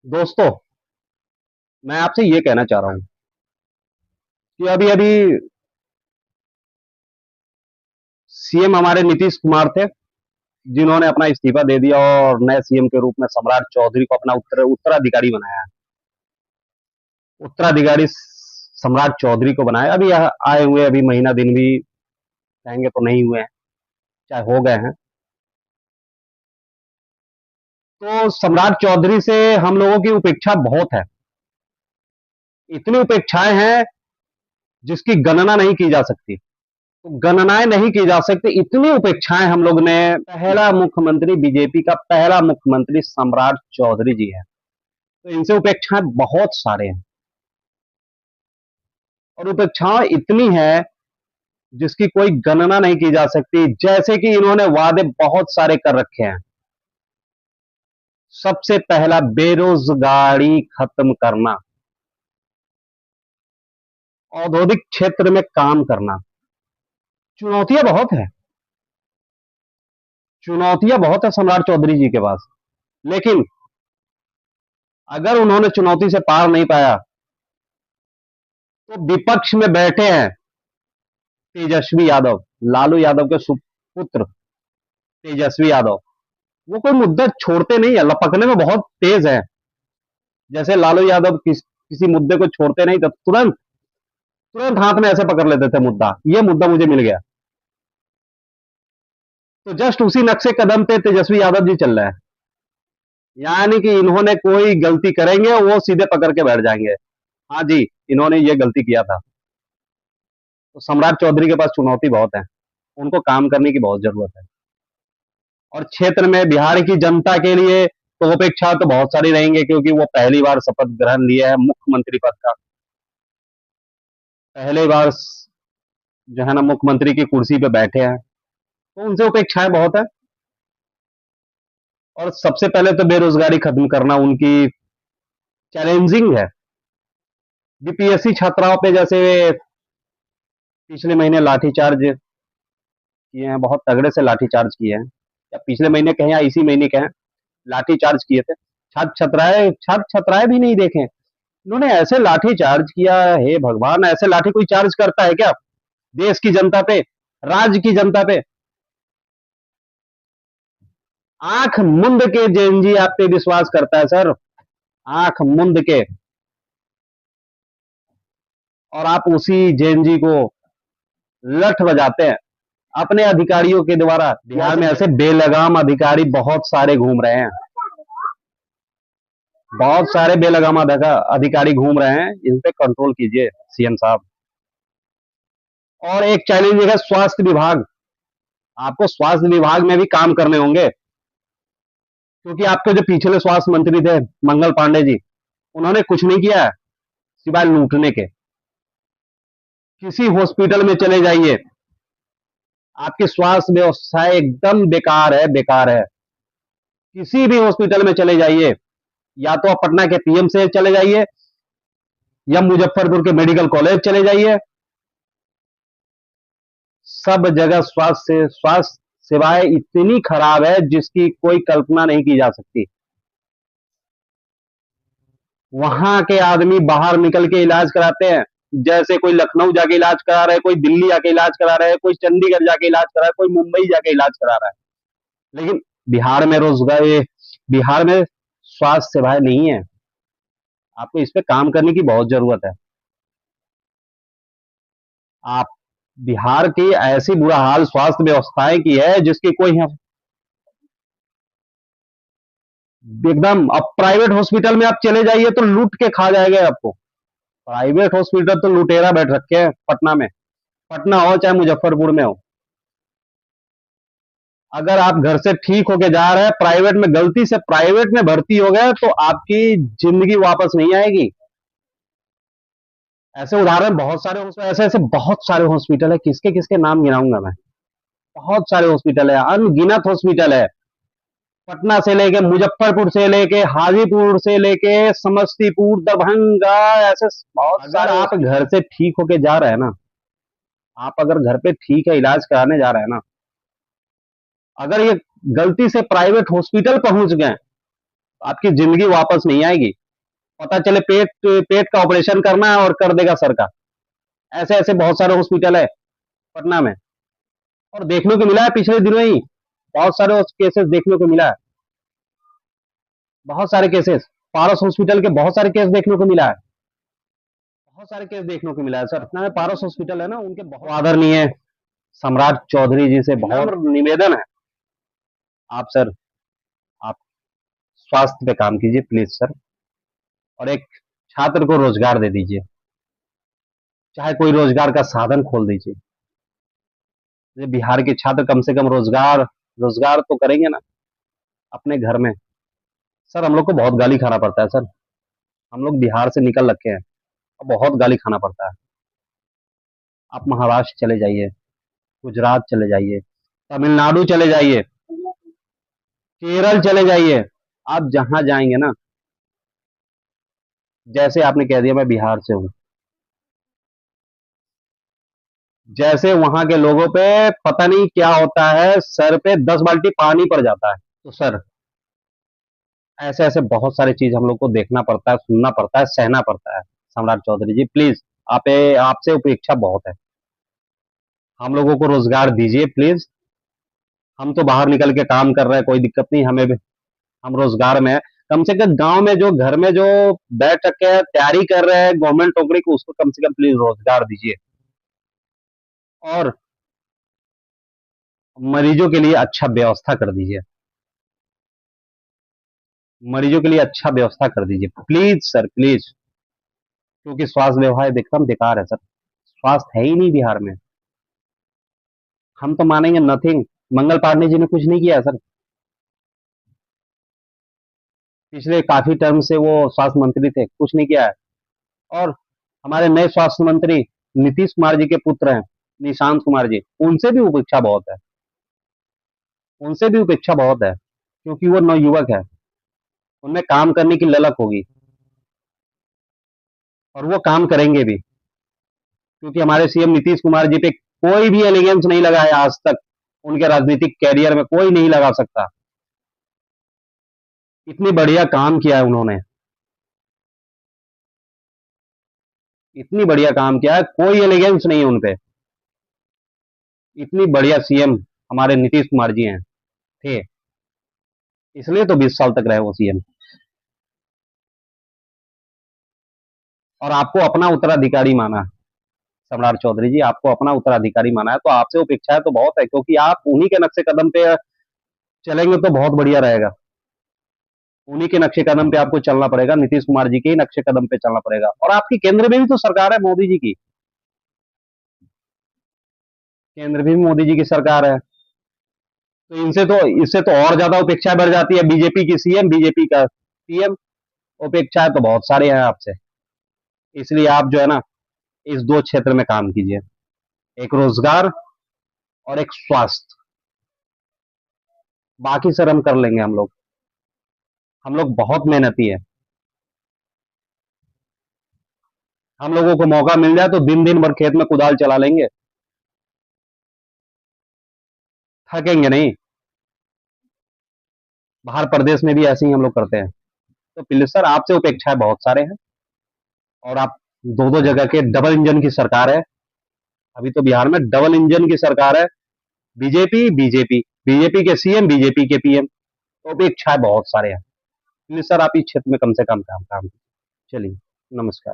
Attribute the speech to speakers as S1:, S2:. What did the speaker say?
S1: दोस्तों, मैं आपसे ये कहना चाह रहा हूँ कि अभी अभी सीएम हमारे नीतीश कुमार थे, जिन्होंने अपना इस्तीफा दे दिया और नए सीएम के रूप में सम्राट चौधरी को अपना उत्तराधिकारी बनाया। उत्तराधिकारी सम्राट चौधरी को बनाया। अभी आए हुए अभी महीना दिन भी कहेंगे तो नहीं हुए हैं, चाहे हो गए हैं। तो सम्राट चौधरी से हम लोगों की उपेक्षा बहुत है। इतनी उपेक्षाएं हैं जिसकी गणना नहीं की जा सकती। तो गणनाएं नहीं की जा सकती, इतनी उपेक्षाएं हम लोग ने। पहला मुख्यमंत्री, बीजेपी का पहला मुख्यमंत्री सम्राट चौधरी जी है। तो इनसे उपेक्षाएं बहुत सारे हैं और उपेक्षाएं इतनी है जिसकी कोई गणना नहीं की जा सकती। जैसे कि इन्होंने वादे बहुत सारे कर रखे हैं। सबसे पहला, बेरोजगारी खत्म करना, औद्योगिक क्षेत्र में काम करना। चुनौतियां बहुत है, चुनौतियां बहुत है सम्राट चौधरी जी के पास। लेकिन अगर उन्होंने चुनौती से पार नहीं पाया तो विपक्ष में बैठे हैं तेजस्वी यादव, लालू यादव के सुपुत्र तेजस्वी यादव। वो कोई मुद्दा छोड़ते नहीं है, लपकने में बहुत तेज है। जैसे लालू यादव किसी मुद्दे को छोड़ते नहीं तो तुरंत तुरंत हाथ में ऐसे पकड़ लेते थे मुद्दा, ये मुद्दा मुझे मिल गया। तो जस्ट उसी नक्शे कदम पे तेजस्वी यादव जी चल रहे हैं। यानी कि इन्होंने कोई गलती करेंगे वो सीधे पकड़ के बैठ जाएंगे, हाँ जी इन्होंने ये गलती किया था। तो सम्राट चौधरी के पास चुनौती बहुत है, उनको काम करने की बहुत जरूरत है। और क्षेत्र में बिहार की जनता के लिए तो अपेक्षा तो बहुत सारी रहेंगे, क्योंकि वो पहली बार शपथ ग्रहण लिया है मुख्यमंत्री पद का। पहली बार जो है ना मुख्यमंत्री की कुर्सी पे बैठे हैं, तो उनसे अपेक्षाएं बहुत है। और सबसे पहले तो बेरोजगारी खत्म करना उनकी चैलेंजिंग है। बीपीएससी छात्राओं पे जैसे पिछले महीने लाठीचार्ज किए हैं, बहुत तगड़े से लाठीचार्ज किए हैं, या पिछले महीने कहें या इसी महीने कहें, लाठीचार्ज किए थे। छात्र छात्राएं भी नहीं देखे, इन्होंने ऐसे लाठी चार्ज किया। हे भगवान, ऐसे लाठी कोई चार्ज करता है क्या देश की जनता पे, राज्य की जनता पे? आंख मुंद के जेएनजी आप पे विश्वास करता है सर, आंख मुंद के। और आप उसी जेएनजी को लठ बजाते हैं अपने अधिकारियों के द्वारा। बिहार में ऐसे बेलगाम अधिकारी बहुत सारे घूम रहे हैं, बहुत सारे बेलगाम अधिकारी घूम रहे हैं। इन पे कंट्रोल कीजिए सीएम साहब। और एक चैलेंज है स्वास्थ्य विभाग। आपको स्वास्थ्य विभाग में भी काम करने होंगे, क्योंकि आपके जो पिछले स्वास्थ्य मंत्री थे मंगल पांडे जी, उन्होंने कुछ नहीं किया है सिवाय लूटने के। किसी हॉस्पिटल में चले जाइए, आपकी स्वास्थ्य व्यवस्था एकदम बेकार है, बेकार है। किसी भी हॉस्पिटल में चले जाइए, या तो आप पटना के पीएम से चले जाइए या मुजफ्फरपुर के मेडिकल कॉलेज चले जाइए, सब जगह स्वास्थ्य सेवाएं इतनी खराब है जिसकी कोई कल्पना नहीं की जा सकती। वहां के आदमी बाहर निकल के इलाज कराते हैं, जैसे कोई लखनऊ जाके इलाज करा रहा है, कोई दिल्ली जाके इलाज करा रहा है, कोई चंडीगढ़ जाके इलाज करा रहा है, कोई मुंबई जाके इलाज करा रहा है। लेकिन बिहार में रोजगार, बिहार में स्वास्थ्य सेवाएं नहीं है। आपको इस पे काम करने की बहुत जरूरत है। आप बिहार की ऐसी बुरा हाल स्वास्थ्य व्यवस्थाएं की है जिसकी कोई एकदम। अब प्राइवेट हॉस्पिटल में आप चले जाइए तो लूट के खा जाएंगे आपको। प्राइवेट हॉस्पिटल तो लुटेरा बैठ रखे हैं पटना में, पटना हो चाहे मुजफ्फरपुर में हो। अगर आप घर से ठीक होके जा रहे हैं, प्राइवेट में गलती से प्राइवेट में भर्ती हो गए, तो आपकी जिंदगी वापस नहीं आएगी। ऐसे उदाहरण बहुत सारे ऐसे ऐसे बहुत सारे हॉस्पिटल है, किसके किसके नाम गिनाऊंगा मैं। बहुत सारे हॉस्पिटल है, अनगिनत हॉस्पिटल है। पटना से लेके मुजफ्फरपुर से लेके हाजीपुर से लेके समस्तीपुर, दरभंगा, ऐसे बहुत सारे। अगर आप घर से ठीक होके जा रहे हैं ना, आप अगर घर पे ठीक है इलाज कराने जा रहे हैं ना, अगर ये गलती से प्राइवेट हॉस्पिटल पहुंच गए, आपकी जिंदगी वापस नहीं आएगी। पता चले पेट पेट का ऑपरेशन करना है और कर देगा सर का। ऐसे ऐसे बहुत सारे हॉस्पिटल है पटना में, और देखने को मिला है पिछले दिनों ही बहुत सारे केसेस देखने को मिला है। बहुत सारे केसेस, पारस हॉस्पिटल के बहुत सारे केस देखने को मिला है। बहुत सारे केस देखने को मिला है सर। पटना में पारस हॉस्पिटल है ना, उनके बहुत आदरणीय सम्राट चौधरी जी से बहुत निवेदन है, आप सर, आप स्वास्थ्य पे काम कीजिए प्लीज सर, और एक छात्र को रोजगार दे दीजिए, चाहे कोई रोजगार का साधन खोल दीजिए। ये बिहार के छात्र कम से कम रोजगार रोजगार तो करेंगे ना अपने घर में। सर हम लोग को बहुत गाली खाना पड़ता है सर, हम लोग बिहार से निकल रखे हैं और बहुत गाली खाना पड़ता है। आप महाराष्ट्र चले जाइए, गुजरात चले जाइए, तमिलनाडु चले जाइए, केरल चले जाइए, आप जहां जाएंगे ना, जैसे आपने कह दिया मैं बिहार से हूं, जैसे वहां के लोगों पे पता नहीं क्या होता है, सर पे 10 बाल्टी पानी पड़ जाता है। तो सर ऐसे ऐसे बहुत सारी चीज हम लोग को देखना पड़ता है, सुनना पड़ता है, सहना पड़ता है। सम्राट चौधरी जी प्लीज, आप आपसे उपेक्षा बहुत है, हम लोगों को रोजगार दीजिए प्लीज। हम तो बाहर निकल के काम कर रहे हैं, कोई दिक्कत नहीं हमें भी, हम रोजगार में हैं। कम से कम गांव में जो घर में जो बैठ के तैयारी कर रहे हैं गवर्नमेंट नौकरी को, उसको कम से कम प्लीज रोजगार दीजिए, और मरीजों के लिए अच्छा व्यवस्था कर दीजिए, मरीजों के लिए अच्छा व्यवस्था कर दीजिए प्लीज सर प्लीज। क्योंकि स्वास्थ्य व्यवहार एकदम बेकार है सर, स्वास्थ्य है ही नहीं बिहार में। हम तो मानेंगे नथिंग, मंगल पांडे जी ने कुछ नहीं किया सर, पिछले काफी टर्म से वो स्वास्थ्य मंत्री थे, कुछ नहीं किया है। और हमारे नए स्वास्थ्य मंत्री नीतीश कुमार जी के पुत्र हैं निशांत कुमार जी, उनसे भी उपेक्षा बहुत है, उनसे भी उपेक्षा बहुत है, क्योंकि वो नवयुवक है, उनमें काम करने की ललक होगी, और वो काम करेंगे भी। क्योंकि हमारे सीएम नीतीश कुमार जी पे कोई भी एलिगेंस नहीं लगा है आज तक, उनके राजनीतिक कैरियर में कोई नहीं लगा सकता। इतनी बढ़िया काम किया है उन्होंने, इतनी बढ़िया काम किया है, कोई एलिगेंस नहीं है उनपे। इतनी बढ़िया सीएम हमारे नीतीश कुमार जी हैं, थे, इसलिए तो 20 साल तक रहे वो सीएम। और आपको अपना उत्तराधिकारी माना, सम्राट चौधरी जी आपको अपना उत्तराधिकारी माना है, तो आपसे अपेक्षा है तो बहुत है, क्योंकि आप उन्हीं के नक्शे कदम पे चलेंगे तो बहुत बढ़िया रहेगा। उन्हीं के नक्शे कदम पे आपको चलना पड़ेगा, नीतीश कुमार जी के ही नक्शे कदम पे चलना पड़ेगा। और आपकी केंद्र में भी तो सरकार है मोदी जी की, केंद्र में भी मोदी जी की सरकार है, तो इनसे तो इससे तो और ज्यादा उपेक्षा बढ़ जाती है। बीजेपी की सीएम, बीजेपी का पीएम, उपेक्षाएं तो बहुत सारे हैं आपसे। इसलिए आप जो है ना, इस दो क्षेत्र में काम कीजिए, एक रोजगार और एक स्वास्थ्य। बाकी सर हम कर लेंगे, हम लोग बहुत मेहनती है। हम लोगों को मौका मिल जाए तो दिन दिन भर खेत में कुदाल चला लेंगे, थकेंगे नहीं। बाहर प्रदेश में भी ऐसे ही हम लोग करते हैं। तो प्लीज सर आपसे उपेक्षाएं बहुत सारे हैं, और आप दो दो जगह के डबल इंजन की सरकार है, अभी तो बिहार में डबल इंजन की सरकार है, बीजेपी बीजेपी, बीजेपी के सीएम, बीजेपी के पीएम, तो अपेक्षाएं बहुत सारे हैं। प्लीज सर आप इस क्षेत्र में कम से कम काम काम कीजिए। चलिए, नमस्कार।